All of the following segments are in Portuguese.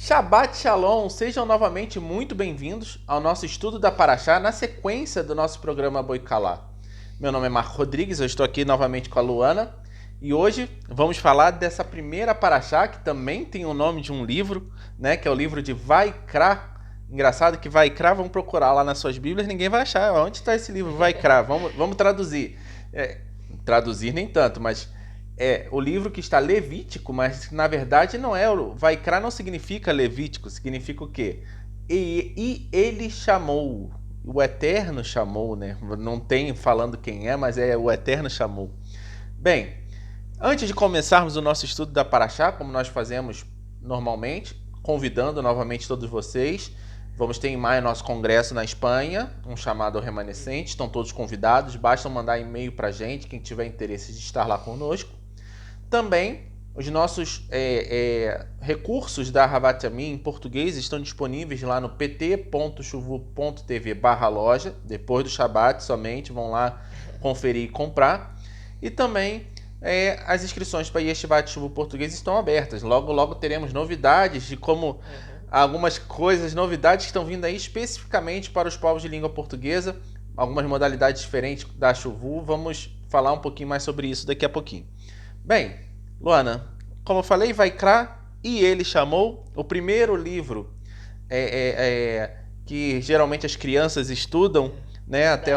Shabbat Shalom, sejam novamente muito bem-vindos ao nosso estudo da Parashá na sequência do nosso programa Boi Kalá. Meu nome é Marco Rodrigues, eu estou aqui novamente com a Luana e hoje vamos falar dessa primeira Parashá que também tem o nome de um livro, né, que é o livro de Vaikra. Engraçado que Vaikra, vamos procurar lá nas suas Bíblias, ninguém vai achar onde está esse livro Vaikra, vamos traduzir. Traduzir nem tanto, mas é o livro que está Levítico, mas na verdade não é. O Vaikra não significa Levítico, significa o quê? E ele chamou, o Eterno chamou, né? Não tem falando quem é, mas é o Eterno chamou. Bem, antes de começarmos o nosso estudo da Parashá, como nós fazemos normalmente, convidando novamente todos vocês, vamos ter em maio nosso congresso na Espanha, um chamado ao remanescente, estão todos convidados, basta mandar e-mail pra gente, quem tiver interesse de estar lá conosco. Também, os nossos recursos da Havat Yamin em português estão disponíveis lá no pt.chuvu.tv/loja, depois do Shabbat somente, vão lá conferir e comprar. E também as inscrições para Yeshivat Chuvu Português estão abertas. Logo, logo teremos novidades de como algumas coisas, novidades que estão vindo aí especificamente para os povos de língua portuguesa, algumas modalidades diferentes da Chuvu. Vamos falar um pouquinho mais sobre isso daqui a pouquinho. Bem, Luana, como eu falei, Vaikra, e ele chamou o primeiro livro que geralmente as crianças estudam, né? Até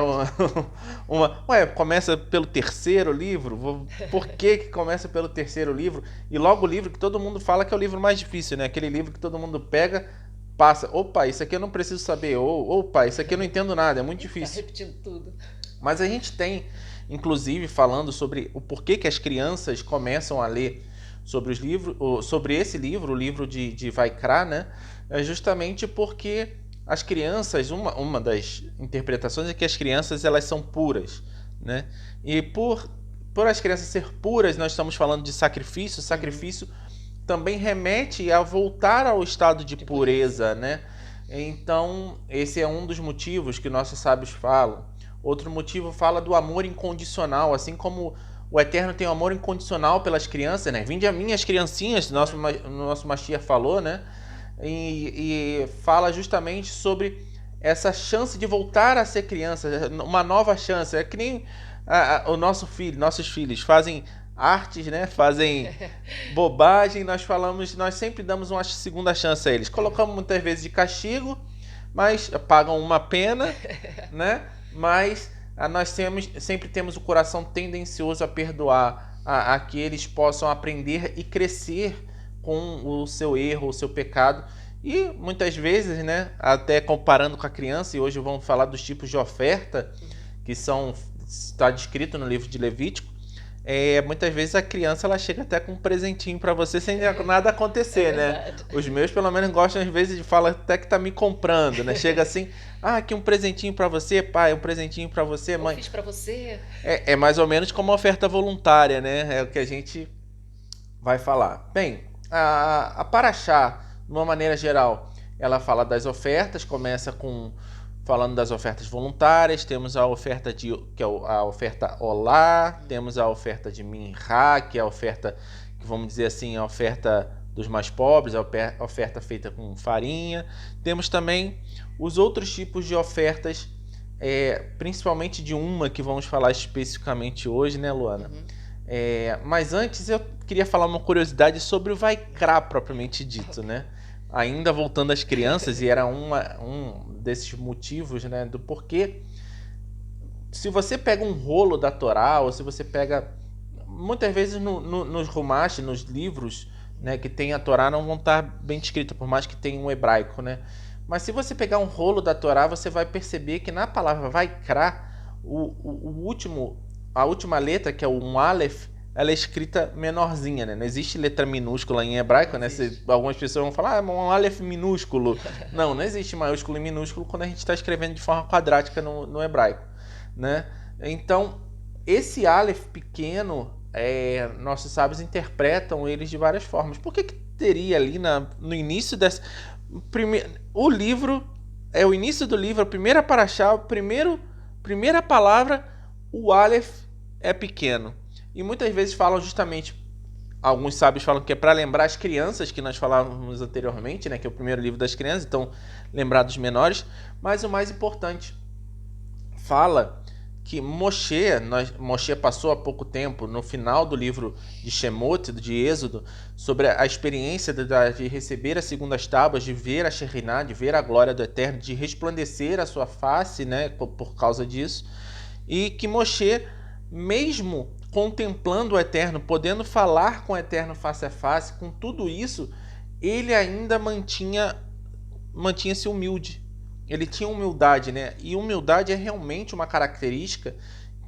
começa pelo terceiro livro. Por que começa pelo terceiro livro? E logo o livro que todo mundo fala que é o livro mais difícil, né? Aquele livro que todo mundo pega, passa. Opa, isso aqui eu não preciso saber. Opa, isso aqui eu não entendo nada. É muito difícil. Tá repetindo tudo. Mas a gente tem, inclusive, falando sobre o porquê que as crianças começam a ler sobre os livros, sobre esse livro, o livro de Vaikra, né? É justamente porque as crianças, uma das interpretações é que as crianças elas são puras, né? E por as crianças ser puras, nós estamos falando de sacrifício. Sacrifício também remete a voltar ao estado de pureza, né? Então, esse é um dos motivos que nossos sábios falam. Outro motivo fala do amor incondicional, assim como o Eterno tem um amor incondicional pelas crianças, né? Vinde a mim as criancinhas, nosso Mashiach falou, né? E fala justamente sobre essa chance de voltar a ser criança, uma nova chance. É que nem o nosso filho, nossos filhos fazem artes, né? Fazem bobagem, nós sempre damos uma segunda chance a eles. Colocamos muitas vezes de castigo, mas pagam uma pena, né? Mas nós sempre temos o coração tendencioso a perdoar, a que eles possam aprender e crescer com o seu erro, o seu pecado. E muitas vezes, né, até comparando com a criança, e hoje vamos falar dos tipos de oferta que está descrito no livro de Levítico. Muitas vezes a criança ela chega até com um presentinho para você sem nada acontecer, né? Os meus pelo menos gostam às vezes de falar até que tá me comprando, né? Chega assim, aqui um presentinho para você, pai, um presentinho para você, mãe. Eu fiz para você. É mais ou menos como uma oferta voluntária, né? É o que a gente vai falar. Bem, a Parashá, de uma maneira geral, ela fala das ofertas, começa falando das ofertas voluntárias, temos a oferta que é a oferta Olá, temos a oferta de Minhá, que é a oferta, que vamos dizer assim, a oferta dos mais pobres, a oferta feita com farinha. Temos também os outros tipos de ofertas, principalmente de uma que vamos falar especificamente hoje, né, Luana? Mas antes eu queria falar uma curiosidade sobre o Vaikra propriamente dito, né? Ainda voltando às crianças, e era um desses motivos, né, do porquê. Se você pega um rolo da Torá, ou se você pega... Muitas vezes nos Rumash, nos livros, né, que tem a Torá, não vão estar bem escritos, por mais que tenha um hebraico, né? Mas se você pegar um rolo da Torá, você vai perceber que na palavra Vaikra, a última letra, que é um Aleph, ela é escrita menorzinha, né? Não existe letra minúscula em hebraico, né? Algumas pessoas vão falar, é um Aleph minúsculo. Não existe maiúsculo e minúsculo quando a gente está escrevendo de forma quadrática no hebraico, né? Então, esse Aleph pequeno, nossos sábios interpretam eles de várias formas. Por que teria ali no início dessa... O livro, o início do livro, a primeira Parashá, primeira palavra, o Aleph é pequeno. E muitas vezes falam justamente alguns sábios falam que é para lembrar as crianças, que nós falávamos anteriormente, né, que é o primeiro livro das crianças, então lembrar dos menores. Mas o mais importante, fala que Moshe passou há pouco tempo, no final do livro de Shemot, de Êxodo, sobre a experiência de receber as segundas tábuas, de ver a Shekhinah, de ver a glória do Eterno, de resplandecer a sua face, né, por causa disso, e que Moshe, mesmo contemplando o Eterno, podendo falar com o Eterno face a face, com tudo isso, ele ainda mantinha-se humilde. Ele tinha humildade, né? E humildade é realmente uma característica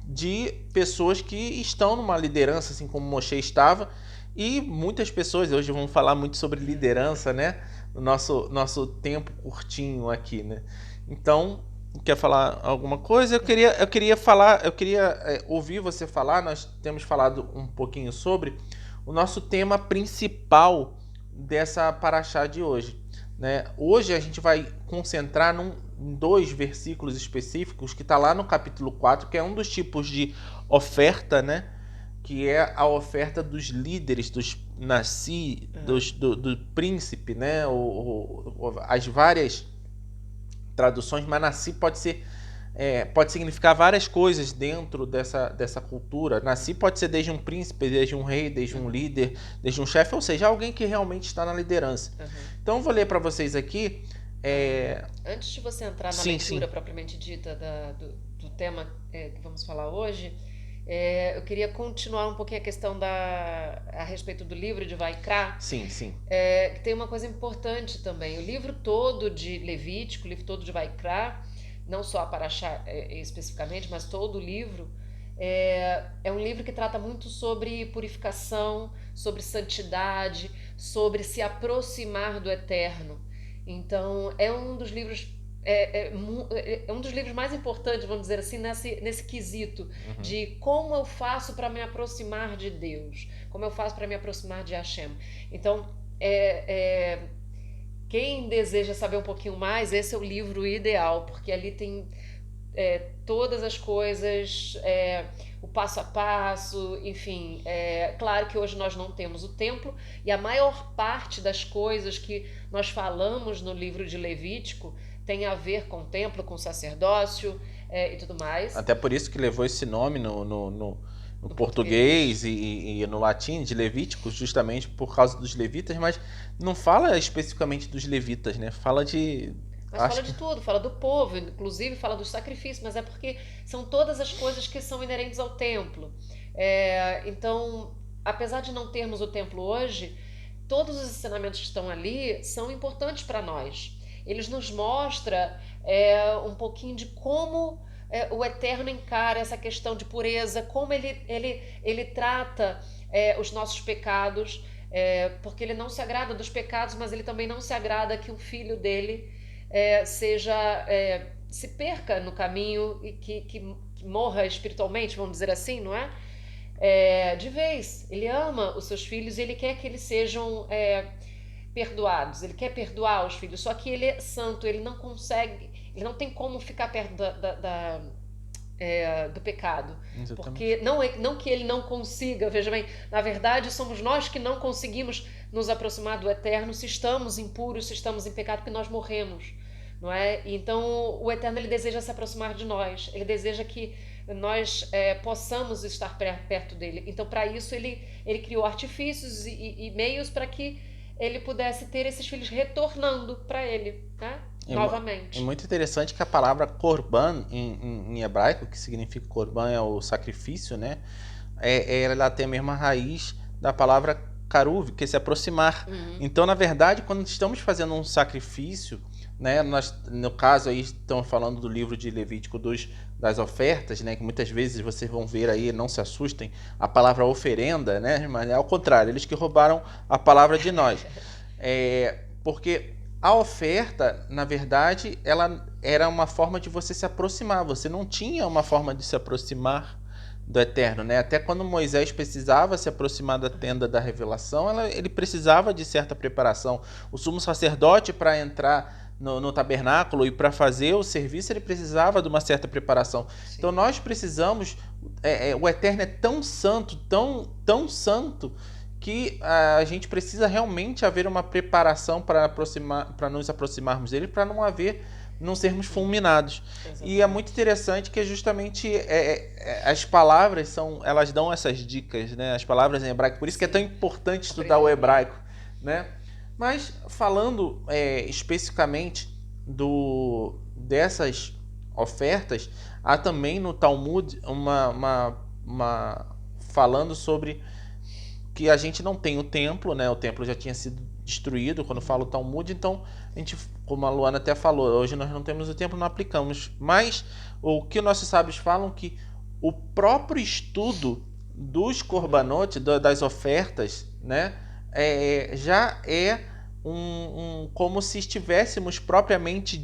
de pessoas que estão numa liderança, assim como Moshe estava, e muitas pessoas, hoje vamos falar muito sobre liderança, né? No nosso tempo curtinho aqui, né? Então, quer falar alguma coisa? Eu queria ouvir você falar. Nós temos falado um pouquinho sobre o nosso tema principal dessa paraxá de hoje, né? Hoje a gente vai concentrar em 2 versículos específicos que está lá no capítulo 4, que é um dos tipos de oferta, né? Que é a oferta dos líderes, dos nasci, do príncipe, né? As várias traduções, mas nasci pode significar várias coisas dentro dessa cultura. Nasci pode ser desde um príncipe, desde um rei, desde um líder, desde um chefe, ou seja, alguém que realmente está na liderança. Então eu vou ler para vocês aqui. Antes de você entrar na leitura propriamente dita do tema que vamos falar hoje, eu queria continuar um pouquinho a questão a respeito do livro de Vaikra. Sim. Que tem uma coisa importante também. O livro todo de Levítico, o livro todo de Vaikra, não só a Paraxá especificamente, mas todo o livro, é um livro que trata muito sobre purificação, sobre santidade, sobre se aproximar do Eterno. Então, é um dos livros mais importantes, vamos dizer assim, nesse quesito de como eu faço para me aproximar de Deus, como eu faço para me aproximar de Hashem. Então, quem deseja saber um pouquinho mais, esse é o livro ideal, porque ali tem todas as coisas, o passo a passo, enfim. Claro que hoje nós não temos o templo, e a maior parte das coisas que nós falamos no livro de Levítico tem a ver com o templo, com o sacerdócio e tudo mais. Até por isso que levou esse nome no português e no latim de Levítico, justamente por causa dos levitas, mas não fala especificamente dos levitas, né? Fala de... Mas fala de tudo, fala do povo, inclusive fala dos sacrifícios, mas é porque são todas as coisas que são inerentes ao templo. Então, apesar de não termos o templo hoje, todos os ensinamentos que estão ali são importantes para nós. Eles nos mostram um pouquinho de como o Eterno encara essa questão de pureza, como ele trata os nossos pecados, porque ele não se agrada dos pecados, mas ele também não se agrada que um filho dele se perca no caminho e que morra espiritualmente, vamos dizer assim, não é? De vez, ele ama os seus filhos e ele quer que eles sejam perdoados, ele quer perdoar os filhos, só que ele é santo, ele não consegue, ele não tem como ficar perto do pecado. Exatamente. Porque não que ele não consiga, veja bem, na verdade somos nós que não conseguimos nos aproximar do Eterno se estamos impuros, se estamos em pecado, porque nós morremos, não é? Então o Eterno, ele deseja se aproximar de nós, ele deseja que nós possamos estar perto dele. Então, para isso ele criou artifícios e meios para que ele pudesse ter esses filhos retornando para ele, né? Novamente. É muito interessante que a palavra korban em hebraico, que significa korban é o sacrifício, né? Ela tem a mesma raiz da palavra karuv, que é se aproximar. Então, na verdade, quando estamos fazendo um sacrifício, né, nós, no caso aí estamos falando do livro de Levítico das ofertas, né, que muitas vezes vocês vão ver aí, não se assustem, a palavra oferenda, né, mas é ao contrário, eles que roubaram a palavra de nós. Porque a oferta, na verdade, ela era uma forma de você se aproximar, você não tinha uma forma de se aproximar do Eterno, né? Até quando Moisés precisava se aproximar da tenda da revelação, ele precisava de certa preparação. O sumo sacerdote, para entrar no tabernáculo e para fazer o serviço, ele precisava de uma certa preparação. Sim. Então nós precisamos, o Eterno é tão santo, tão santo, que a gente precisa realmente haver uma preparação para nos aproximarmos dele, para não sermos fulminados. Exatamente. E é muito interessante que justamente as palavras elas dão essas dicas, né? As palavras em hebraico, por isso que é tão importante estudar o hebraico, né? Mas falando especificamente dessas ofertas, há também no Talmud falando sobre que a gente não tem o templo, né? O templo já tinha sido destruído quando fala o Talmud, então a gente, como a Luana até falou, hoje nós não temos o templo, não aplicamos. Mas o que nossos sábios falam que o próprio estudo dos korbanot, das ofertas, né? Já é como se estivéssemos propriamente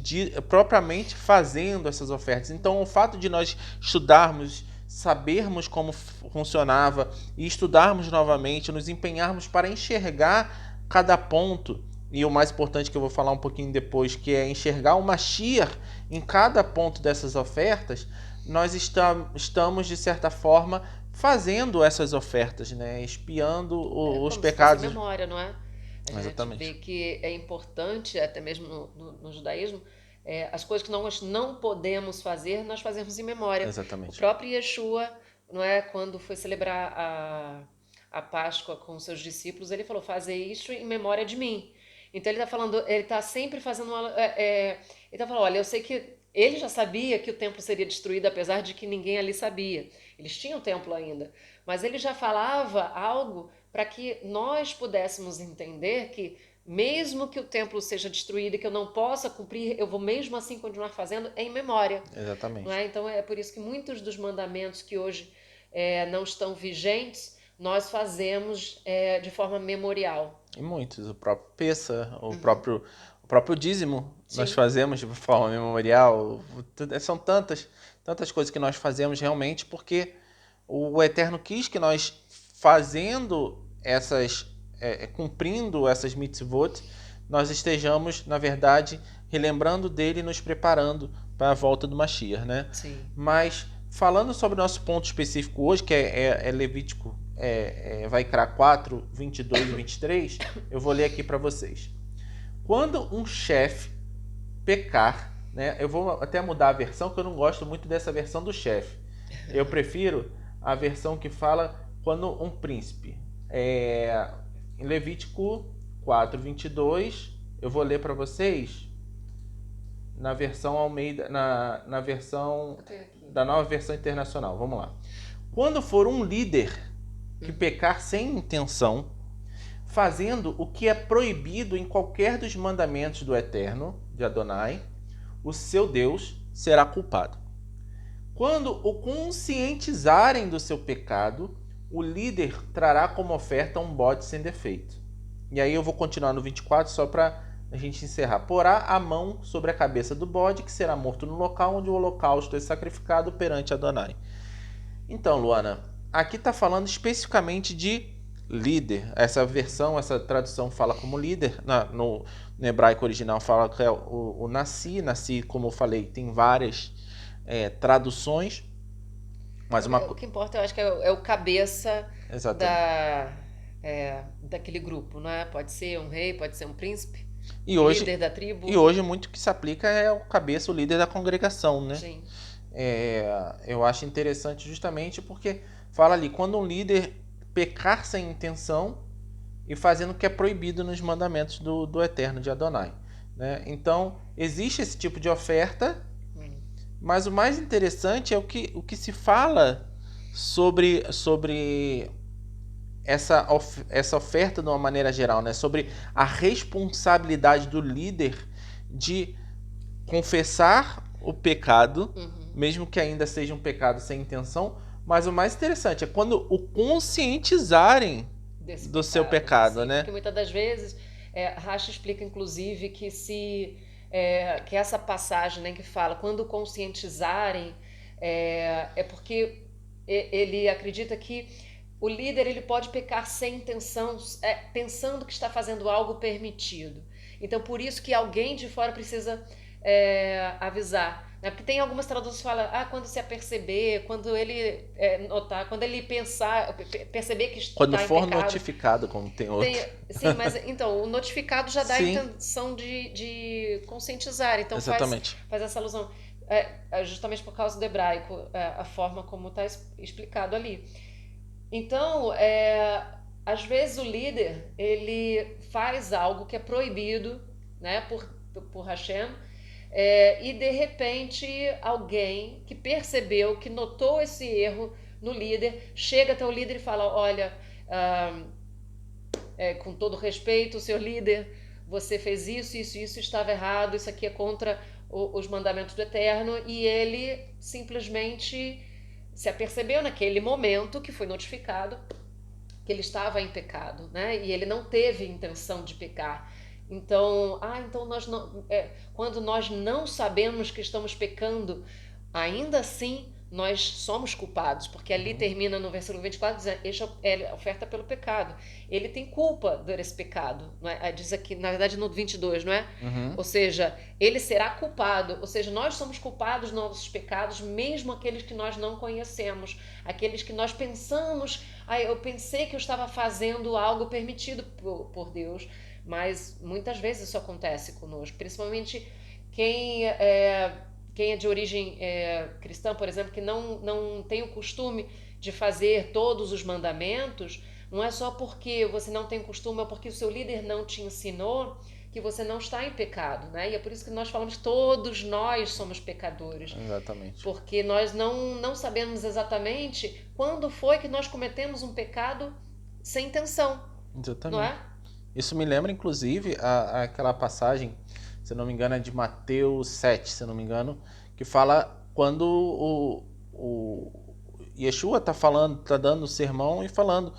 fazendo essas ofertas. Então o fato de nós estudarmos, sabermos como funcionava e estudarmos novamente, nos empenharmos para enxergar cada ponto, e o mais importante que eu vou falar um pouquinho depois, que é enxergar o Mashiach em cada ponto dessas ofertas, nós estamos de certa forma fazendo essas ofertas, né? Expiando os pecados. Se fosse memória, não é? A Exatamente. gente vê que é importante, até mesmo no judaísmo, as coisas que nós não podemos fazer, nós fazemos em memória. Exatamente. O próprio Yeshua, não é, quando foi celebrar a Páscoa com seus discípulos, ele falou: fazer isso em memória de mim. Então ele está falando, ele está sempre fazendo ele está falando: olha, eu sei que ele já sabia que o templo seria destruído, apesar de que ninguém ali sabia. Eles tinham o templo ainda, mas ele já falava algo para que nós pudéssemos entender que, mesmo que o templo seja destruído e que eu não possa cumprir, eu vou mesmo assim continuar fazendo em memória. Exatamente. Não é? Então é por isso que muitos dos mandamentos que hoje não estão vigentes, nós fazemos de forma memorial. E muitos, o próprio Pessa, o próprio dízimo, Sim. Nós fazemos de forma memorial. São tantas coisas que nós fazemos realmente porque o Eterno quis que nós, fazendo cumprindo essas mitzvot, nós estejamos, na verdade, relembrando dele e nos preparando para a volta do Mashiach, né? Sim. Mas falando sobre o nosso ponto específico hoje, que é Levítico, Vaikra 4, 22 e 23, eu vou ler aqui para vocês. Quando um chefe pecar, né? Eu vou até mudar a versão, que eu não gosto muito dessa versão do chefe. Eu prefiro a versão que fala quando um príncipe. Em Levítico 4, 22, eu vou ler para vocês na versão Almeida, na versão da Nova Versão Internacional. Vamos lá. Quando for um líder que pecar sem intenção, fazendo o que é proibido em qualquer dos mandamentos do Eterno, de Adonai, o seu Deus será culpado. Quando o conscientizarem do seu pecado, o líder trará como oferta um bode sem defeito. E aí eu vou continuar no 24 só para a gente encerrar. Porá a mão sobre a cabeça do bode, que será morto no local onde o holocausto é sacrificado perante Adonai. Então, Luana, aqui está falando especificamente de líder. Essa tradução fala como líder. No hebraico original fala que é o Nassi. Nassi, como eu falei, tem várias traduções. Mas o que importa, eu acho que é o cabeça daquele grupo, não é? Pode ser um rei, pode ser um príncipe, líder da tribo. E hoje muito que se aplica é o cabeça, o líder da congregação, né? Sim. Eu acho interessante justamente porque fala ali, quando um líder pecar sem intenção e fazendo o que é proibido nos mandamentos do Eterno de Adonai, né? Então, existe esse tipo de oferta, mas o mais interessante é o que se fala sobre essa oferta de uma maneira geral, né? Sobre a responsabilidade do líder de confessar o pecado, mesmo que ainda seja um pecado sem intenção, mas o mais interessante é quando o conscientizarem do seu pecado, sim, né? Porque muitas das vezes, Rashi explica inclusive que que essa passagem, né, que fala quando conscientizarem, é porque ele acredita que o líder ele pode pecar sem intenção, pensando que está fazendo algo permitido. Então por isso que alguém de fora precisa avisar, né? Porque tem algumas traduções que falam, quando se aperceber, quando ele notar, quando ele pensar, perceber que Quando está em for pecado. notificado, como tem outro. Sim, mas então, o notificado já dá a Sim, intenção de conscientizar, então exatamente. faz essa alusão. Justamente por causa do hebraico, a forma como está explicado ali. Então, às vezes o líder, ele faz algo que é proibido, né, por Hashem, e de repente alguém que percebeu, que notou esse erro no líder, chega até o líder e fala, olha, ah, com todo respeito, senhor líder, você fez isso estava errado, isso aqui é contra os mandamentos do Eterno, e ele simplesmente se apercebeu naquele momento que foi notificado que ele estava em pecado, né? E ele não teve intenção de pecar. Então, então nós não, quando nós não sabemos que estamos pecando, ainda assim nós somos culpados, porque ali termina no versículo 24 dizendo, esta é a oferta pelo pecado. Ele tem culpa desse pecado, não é? Diz aqui, na verdade no 22, não é? Uhum. Ou seja, ele será culpado, ou seja, nós somos culpados dos nossos pecados, mesmo aqueles que nós não conhecemos, aqueles que nós pensamos, eu pensei que eu estava fazendo algo permitido por Deus, mas muitas vezes isso acontece conosco, principalmente quem é de origem cristã, por exemplo, que não tem o costume de fazer todos os mandamentos, não é só porque você não tem costume, é porque o seu líder não te ensinou que você não está em pecado, né? E é por isso que nós falamos que todos nós somos pecadores. Exatamente. Porque nós não sabemos exatamente quando foi que nós cometemos um pecado sem intenção, Exatamente. não é? Isso me lembra, inclusive, aquela passagem, se eu não me engano, é de Mateus 7, se eu não me engano, que fala quando o Yeshua tá dando o sermão e falando,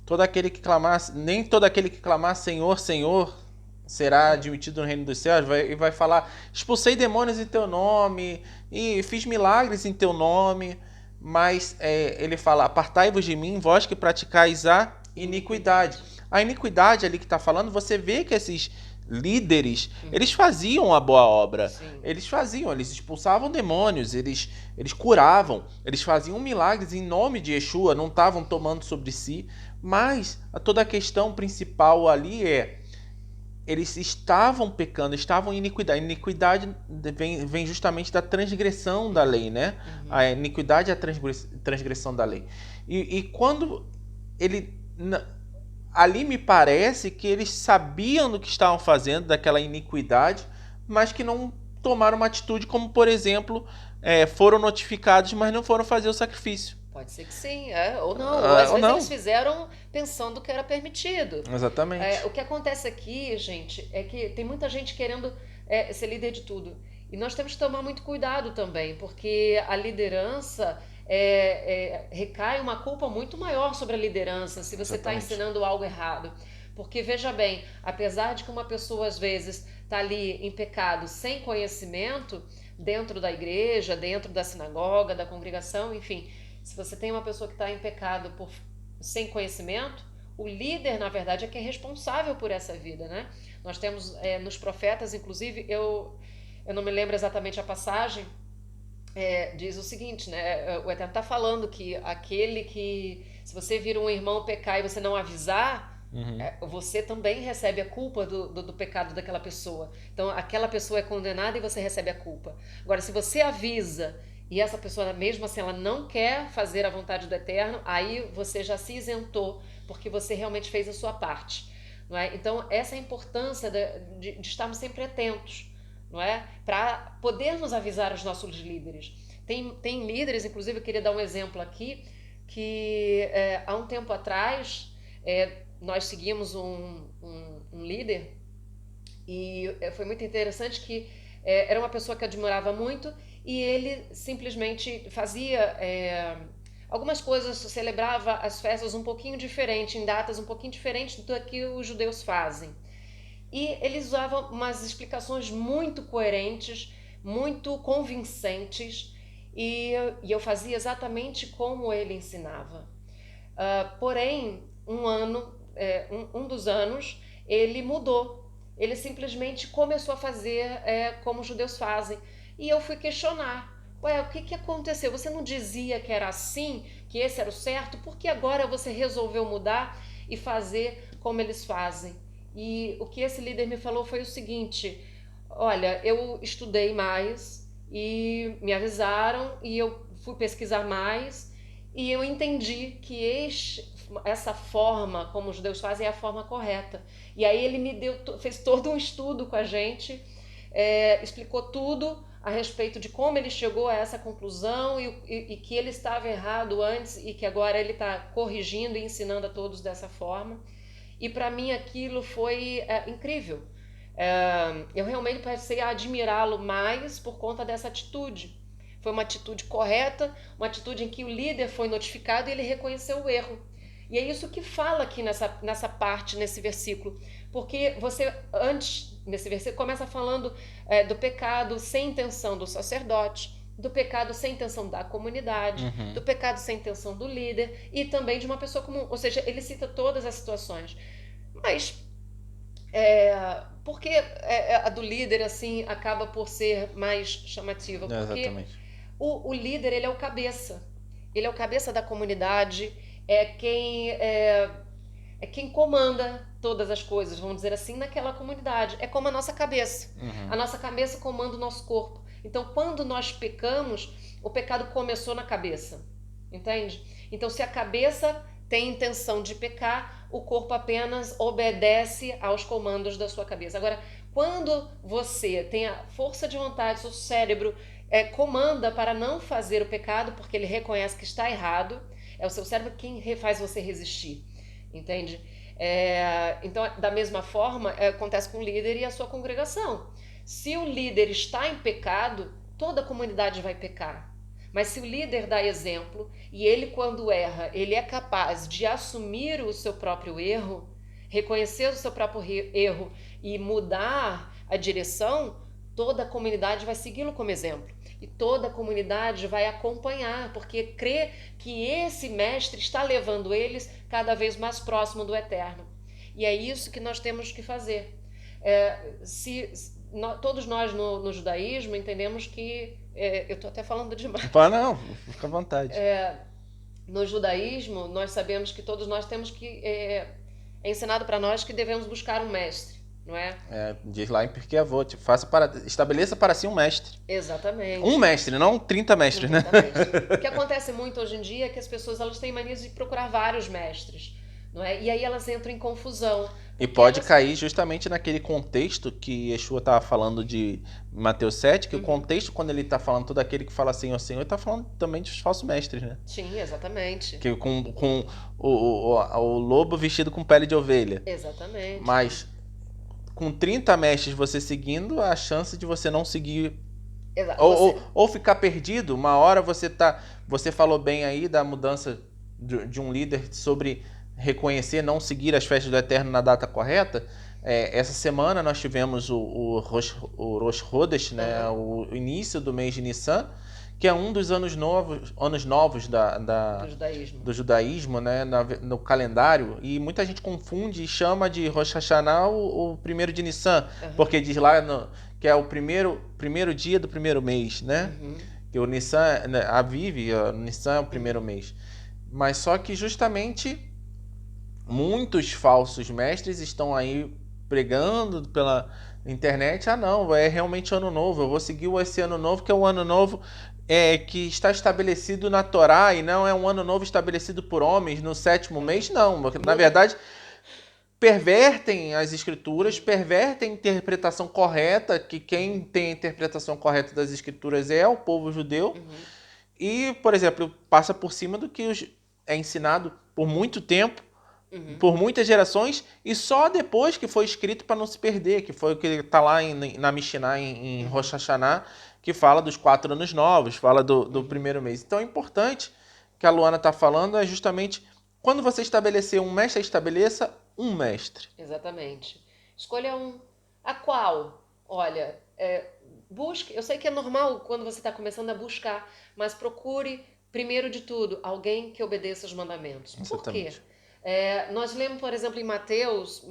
todo aquele que clamar, nem todo aquele que clamar Senhor, Senhor, será admitido no reino dos céus, e vai falar, expulsei demônios em teu nome, e fiz milagres em teu nome, mas ele fala, apartai-vos de mim, vós que praticais a iniquidade. A iniquidade ali que está falando, você vê que esses líderes, eles faziam a boa obra. Sim. Eles expulsavam demônios, eles curavam, eles faziam milagres em nome de Yeshua, não estavam tomando sobre si, mas toda a questão principal ali eles estavam pecando, estavam em iniquidade. A iniquidade vem justamente da transgressão da lei, né? A iniquidade é a transgressão da lei. E quando ele... Ali me parece que eles sabiam do que estavam fazendo, daquela iniquidade, mas que não tomaram uma atitude como, por exemplo, foram notificados, mas não foram fazer o sacrifício. Pode ser que sim, ou não. Ou às vezes eles fizeram pensando que era permitido. Exatamente. O que acontece aqui, gente, é que tem muita gente querendo ser líder de tudo. E nós temos que tomar muito cuidado também, porque a liderança recai uma culpa muito maior sobre a liderança se você está ensinando algo errado. Porque, veja bem, apesar de que uma pessoa às vezes está ali em pecado sem conhecimento, dentro da igreja, dentro da sinagoga, da congregação, enfim, se você tem uma pessoa que está em pecado sem conhecimento, o líder, na verdade, é que é responsável por essa vida, né? Nós temos nos profetas, inclusive, eu não me lembro exatamente a passagem, diz o seguinte, né? O Eterno está falando que aquele que, se você vir um irmão pecar e você não avisar, você também recebe a culpa do pecado daquela pessoa. Então, aquela pessoa é condenada e você recebe a culpa. Agora, se você avisa e essa pessoa, mesmo assim, ela não quer fazer a vontade do Eterno, aí você já se isentou, porque você realmente fez a sua parte. Não é? Então, essa é a importância de estarmos sempre atentos, não é? Para podermos avisar os nossos líderes. Tem líderes, inclusive, eu queria dar um exemplo aqui, que há um tempo atrás nós seguimos um líder e foi muito interessante que era uma pessoa que admirava muito e ele simplesmente fazia algumas coisas, celebrava as festas um pouquinho diferente, em datas um pouquinho diferentes do que os judeus fazem. E ele usava umas explicações muito coerentes, muito convincentes, e eu fazia exatamente como ele ensinava. Porém, um dos anos, ele mudou. Ele simplesmente começou a fazer como os judeus fazem. E eu fui questionar. Ué, o que que aconteceu? Você não dizia que era assim, que esse era o certo? Por que agora você resolveu mudar e fazer como eles fazem? E o que esse líder me falou foi o seguinte: olha, eu estudei mais e me avisaram e eu fui pesquisar mais e eu entendi que essa forma como os judeus fazem é a forma correta. E aí ele fez todo um estudo com a gente, explicou tudo a respeito de como ele chegou a essa conclusão e que ele estava errado antes e que agora ele está corrigindo e ensinando a todos dessa forma. E para mim aquilo foi incrível. Eu realmente passei a admirá-lo mais por conta dessa atitude. Foi uma atitude correta, uma atitude em que o líder foi notificado e ele reconheceu o erro. E é isso que fala aqui nessa parte, nesse versículo. Porque você, antes, nesse versículo, começa falando do pecado sem intenção do sacerdote, do pecado sem intenção da comunidade, do pecado sem intenção do líder e também de uma pessoa comum. Ou seja, ele cita todas as situações. Mas por que a do líder assim acaba por ser mais chamativa? Porque Exatamente. o líder, ele é o cabeça. Ele é o cabeça da comunidade, é quem comanda todas as coisas, vamos dizer assim, naquela comunidade. É como a nossa cabeça. A nossa cabeça comanda o nosso corpo. Então, quando nós pecamos, o pecado começou na cabeça. Entende? Então, se a cabeça tem intenção de pecar, o corpo apenas obedece aos comandos da sua cabeça. Agora, quando você tem a força de vontade, seu cérebro comanda para não fazer o pecado, porque ele reconhece que está errado, é o seu cérebro quem faz você resistir, entende? Então, da mesma forma, acontece com o líder e a sua congregação. Se o líder está em pecado, toda a comunidade vai pecar. Mas se o líder dá exemplo e ele, quando erra, ele é capaz de assumir o seu próprio erro, reconhecer o seu próprio erro e mudar a direção, toda a comunidade vai segui-lo como exemplo. E toda a comunidade vai acompanhar, porque crê que esse mestre está levando eles cada vez mais próximo do eterno. E é isso que nós temos que fazer. Todos nós no judaísmo entendemos que eu estou até falando demais. Não, fica à vontade. No judaísmo, nós sabemos que todos nós temos que... É ensinado para nós que devemos buscar um mestre, não é? Diz lá em Pirkei Avot, estabeleça para si um mestre. Exatamente. Um mestre, não 30 mestres, né? O que acontece muito hoje em dia é que as pessoas elas têm mania de procurar vários mestres, não é? E aí elas entram em confusão. E pode cair justamente naquele contexto que Yeshua estava falando de Mateus 7, que o contexto, quando ele está falando todo aquele que fala Senhor, Senhor, ele está falando também dos falsos mestres, né? Sim, exatamente. Que com o lobo vestido com pele de ovelha. Exatamente. Mas com 30 mestres você seguindo, a chance de você não seguir... Ou ficar perdido, uma hora você falou bem aí da mudança de um líder sobre reconhecer, não seguir as festas do Eterno na data correta. Essa semana nós tivemos o Rosh Chodesh, né, o início do mês de Nissan, que é um dos anos novos do judaísmo, né, no calendário, e muita gente confunde e chama de Rosh Hashanah o primeiro de Nissan, porque diz lá que é o primeiro dia do primeiro mês, né? Que o Nissan, né, o Nissan é o primeiro mês. Mas só que justamente muitos falsos mestres estão aí pregando pela internet, não, é realmente ano novo, eu vou seguir esse ano novo, que é o ano novo que está estabelecido na Torá, e não é um ano novo estabelecido por homens no 7º mês, não. Na verdade, pervertem as escrituras, pervertem a interpretação correta, que quem tem a interpretação correta das escrituras é o povo judeu, e, por exemplo, passa por cima do que é ensinado por muito tempo, por muitas gerações, e só depois que foi escrito para não se perder, que foi o que está lá na Mishnah, em Rosh Hashanah, que fala dos 4 anos novos, fala do primeiro mês. Então é importante que a Luana está falando, é justamente quando você estabelecer um mestre, estabeleça um mestre. Exatamente. Escolha um. A qual? Olha, busque. Eu sei que é normal quando você está começando a buscar, mas procure, primeiro de tudo, alguém que obedeça os mandamentos. Exatamente. Por quê? Nós lemos, por exemplo, em Mateus,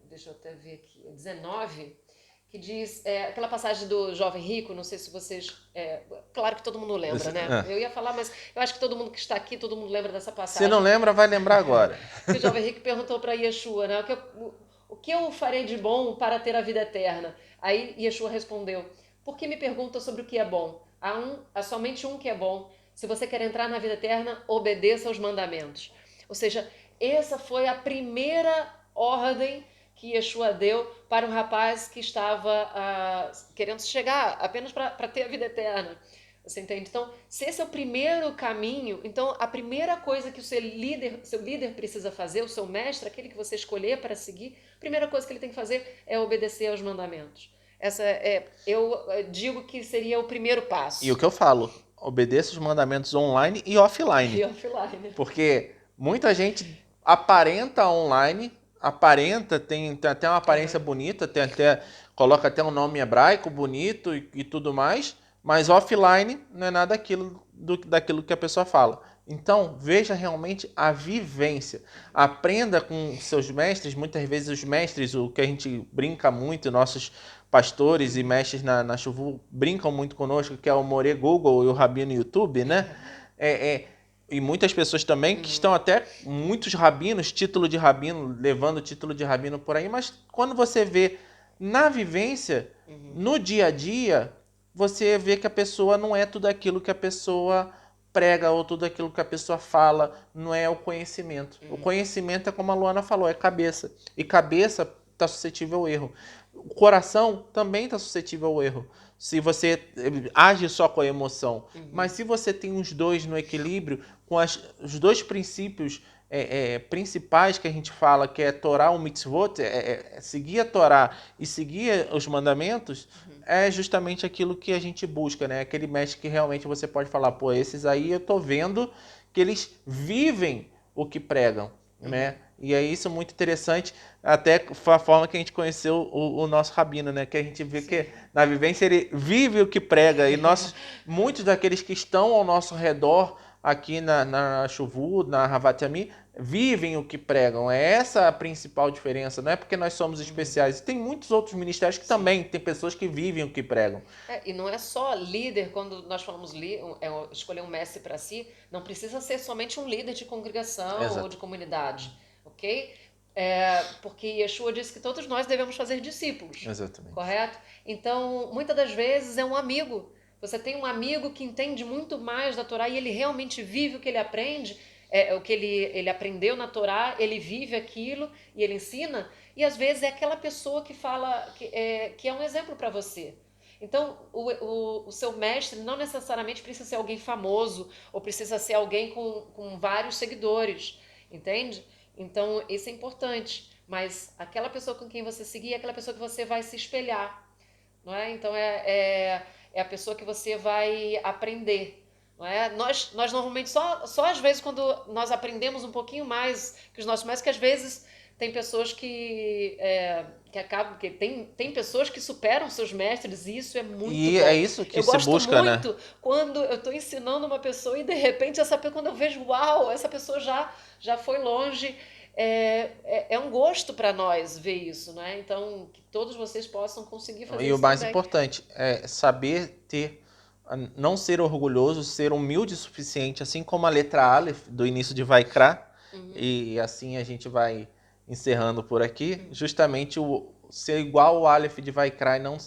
deixa eu até ver aqui, 19, que diz, aquela passagem do jovem rico, não sei se vocês, claro que todo mundo lembra, né? Eu ia falar, mas eu acho que todo mundo que está aqui, todo mundo lembra dessa Se não passagem, lembra, vai lembrar agora. que o jovem rico perguntou para Yeshua, né? O que eu farei de bom para ter a vida eterna? Aí Yeshua respondeu, por que me pergunta sobre o que é bom? Há somente um que é bom. Se você quer entrar na vida eterna, obedeça aos mandamentos. Ou seja, essa foi a primeira ordem que Yeshua deu para um rapaz que estava querendo chegar apenas para ter a vida eterna. Você entende? Então, se esse é o primeiro caminho, então a primeira coisa que o seu líder precisa fazer, o seu mestre, aquele que você escolher para seguir, a primeira coisa que ele tem que fazer é obedecer aos mandamentos. Eu digo que seria o primeiro passo. E o que eu falo, obedeça os mandamentos online e offline. E offline. Porque muita gente aparenta online, tem até uma aparência bonita, coloca até um nome hebraico bonito e tudo mais, mas offline não é nada daquilo que a pessoa fala. Então, veja realmente a vivência. Aprenda com seus mestres. Muitas vezes os mestres, o que a gente brinca muito, nossos pastores e mestres na Chuvu brincam muito conosco, que é o More Google e o Rabino YouTube, né? E muitas pessoas também que estão até, muitos rabinos, título de rabino, levando título de rabino por aí, mas quando você vê na vivência, no dia a dia, você vê que a pessoa não é tudo aquilo que a pessoa prega ou tudo aquilo que a pessoa fala, não é o conhecimento. O conhecimento é como a Luana falou, é cabeça. E cabeça está suscetível ao erro. O coração também está suscetível ao erro. Se você age só com a emoção. Mas se você tem os dois no equilíbrio, com os dois princípios principais que a gente fala, que é Torá ou Mitzvot, seguir a Torá e seguir os mandamentos, é justamente aquilo que a gente busca, né? Aquele mestre que realmente você pode falar, pô, esses aí eu tô vendo que eles vivem o que pregam, né? E é isso muito interessante, até foi a forma que a gente conheceu o nosso rabino, né? Que a gente vê que na vivência ele vive o que prega. E muitos daqueles que estão ao nosso redor aqui na Chuvu, na Havat Yami, vivem o que pregam. É essa a principal diferença. Não é porque nós somos especiais. Tem muitos outros ministérios que também tem pessoas que vivem o que pregam. E não é só líder, quando nós falamos escolher um mestre para si, não precisa ser somente um líder de congregação ou de comunidade, ok? Porque Yeshua disse que todos nós devemos fazer discípulos. Exatamente. Correto? Então, muitas das vezes é um amigo. Você tem um amigo que entende muito mais da Torá e ele realmente vive o que ele aprende, o que ele aprendeu na Torá, ele vive aquilo e ele ensina. E às vezes é aquela pessoa que fala, que é um exemplo para você. Então, o seu mestre não necessariamente precisa ser alguém famoso ou precisa ser alguém com vários seguidores, entende? Então, isso é importante. Mas aquela pessoa com quem você seguir é aquela pessoa que você vai se espelhar, não é? Então, é a pessoa que você vai aprender. Não é? Nós normalmente, só às vezes, quando nós aprendemos um pouquinho mais que os nossos mestres, que às vezes tem pessoas que acabam, que tem pessoas que superam seus mestres, e isso é muito bom. É isso que se busca, né? Eu gosto muito quando eu estou ensinando uma pessoa e de repente quando eu vejo, uau, essa pessoa já foi longe. É um gosto para nós ver isso, né? Então, que todos vocês possam conseguir fazer isso. E o mais também. importante é saber não ser orgulhoso, ser humilde o suficiente, assim como a letra Aleph do início de Vaikra, e assim a gente vai encerrando por aqui, justamente ser igual ao Aleph de Vaikra e não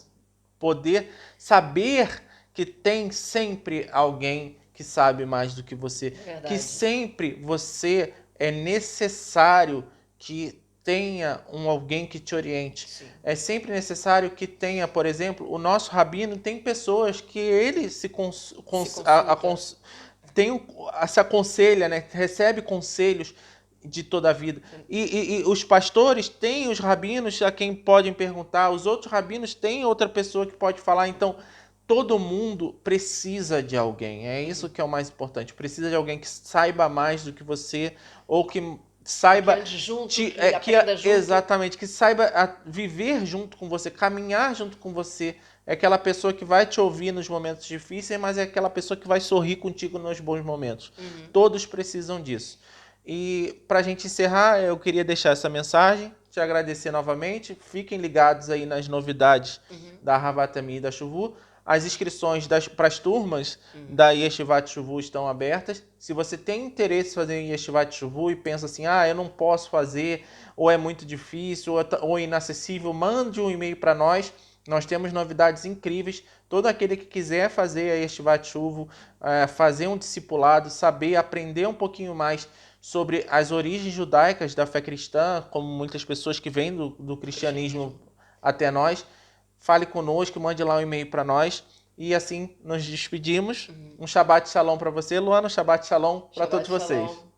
poder saber que tem sempre alguém que sabe mais do que você, que sempre você é necessário que tenha alguém que te oriente. Sim. É sempre necessário que tenha, por exemplo, o nosso rabino tem pessoas que ele se aconselha, né? Recebe conselhos de toda a vida. E os pastores têm os rabinos a quem podem perguntar, os outros rabinos têm outra pessoa que pode falar. Então, todo mundo precisa de alguém. É isso que é o mais importante. Precisa de alguém que saiba mais do que você, ou que saiba exatamente, que saiba viver junto com você, caminhar junto com você. É aquela pessoa que vai te ouvir nos momentos difíceis, mas é aquela pessoa que vai sorrir contigo nos bons momentos. Todos precisam disso. E para a gente encerrar, eu queria deixar essa mensagem. te agradecer novamente. Fiquem ligados aí nas novidades da Ravatami e da Chuvu. As inscrições para as turmas da Yeshivat Chuvu estão abertas. Se você tem interesse em fazer Yeshivat Chuvu e pensa assim, eu não posso fazer, ou é muito difícil, ou inacessível, mande um e-mail para nós. Nós temos novidades incríveis. Todo aquele que quiser fazer a Yeshivat Chuvu, fazer um discipulado, saber, aprender um pouquinho mais sobre as origens judaicas da fé cristã, como muitas pessoas que vêm do cristianismo até nós, fale conosco, mande lá um e-mail para nós. E assim nos despedimos. Um Shabbat Shalom para você, Luana. Um Shabbat Shalom para todos vocês.